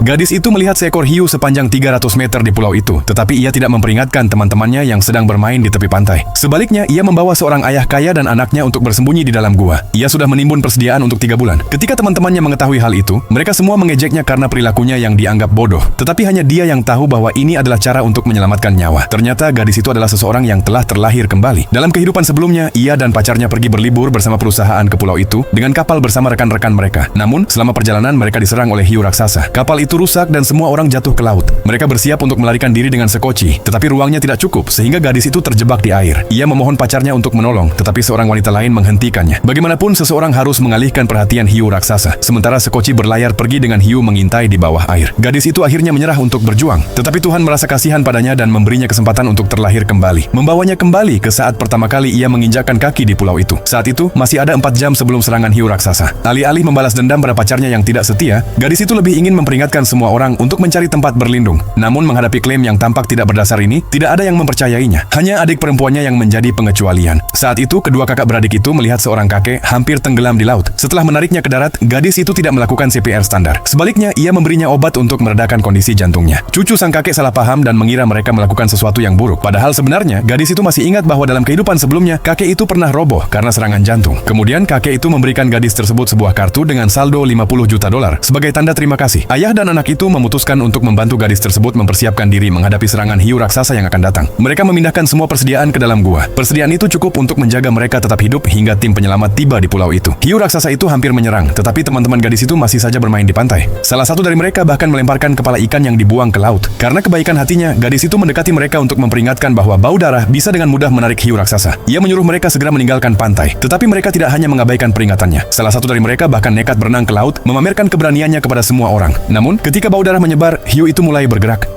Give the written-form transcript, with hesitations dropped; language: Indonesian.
Gadis itu melihat seekor hiu sepanjang 300 meter di pulau itu, tetapi ia tidak memperingatkan teman-temannya yang sedang bermain di tepi pantai. Sebaliknya, ia membawa seorang ayah kaya dan anaknya untuk bersembunyi di dalam gua. Ia sudah menimbun persediaan untuk 3 bulan. Ketika teman-temannya mengetahui hal itu, mereka semua mengejeknya karena perilakunya yang dianggap bodoh. Tetapi hanya dia yang tahu bahwa ini adalah cara untuk menyelamatkan nyawa. Ternyata gadis itu adalah seseorang yang telah terlahir kembali. Dalam kehidupan sebelumnya, ia dan pacarnya pergi berlibur bersama perusahaan ke pulau itu dengan kapal bersama rekan-rekan mereka. Namun, selama perjalanan mereka diserang oleh hiu raksasa. Kapal itu rusak dan semua orang jatuh ke laut. Mereka bersiap untuk melarikan diri dengan sekoci, tetapi ruangnya tidak cukup sehingga gadis itu terjebak di air. Ia memohon pacarnya untuk menolong, tetapi seorang wanita lain menghentikannya. Bagaimanapun seseorang harus mengalihkan perhatian hiu raksasa, sementara sekoci berlayar pergi dengan hiu mengintai di bawah air. Gadis itu akhirnya menyerah untuk berjuang, tetapi Tuhan merasa kasihan padanya dan memberinya kesempatan untuk terlahir kembali. Membawanya kembali ke saat pertama kali ia menginjakkan kaki di pulau itu. Saat itu masih ada 4 jam sebelum serangan hiu raksasa. Alih-alih membalas dendam pada pacarnya yang tidak setia, gadis itu lebih ingin memperingatkan semua orang untuk mencari tempat berlindung. Namun menghadapi klaim yang tampak tidak berdasar ini, tidak ada yang mempercayainya. Hanya adik perempuannya yang menjadi pengecualian. Saat itu, kedua kakak beradik itu melihat seorang kakek hampir tenggelam di laut. Setelah menariknya ke darat, gadis itu tidak melakukan CPR standar. Sebaliknya, ia memberinya obat untuk meredakan kondisi jantungnya. Cucu sang kakek salah paham dan mengira mereka melakukan sesuatu yang buruk. Padahal sebenarnya, gadis itu masih ingat bahwa dalam kehidupan sebelumnya, kakek itu pernah roboh karena serangan jantung. Kemudian, kakek itu memberikan gadis tersebut sebuah kartu dengan saldo $50 juta sebagai tanda terima kasih. Ayah dan anak itu memutuskan untuk membantu gadis tersebut mempersiapkan diri menghadapi serangan hiu raksasa yang akan datang. Mereka memindahkan semua persediaan ke dalam gua. Persediaan itu cukup untuk menjaga mereka tetap hidup hingga tim penyelamat tiba di pulau itu. Hiu raksasa itu hampir menyerang, tetapi teman-teman gadis itu masih saja bermain di pantai. Salah satu dari mereka bahkan melemparkan kepala ikan yang dibuang ke laut. Karena kebaikan hatinya, gadis itu mendekati mereka untuk memperingatkan bahwa bau darah bisa dengan mudah menarik hiu raksasa. Ia menyuruh mereka segera meninggalkan pantai. Tetapi mereka tidak hanya mengabaikan peringatannya. Salah satu dari mereka bahkan nekat berenang ke laut, memamerkan keberaniannya kepada semua orang. Namun, ketika bau darah menyebar, hiu itu mulai bergerak.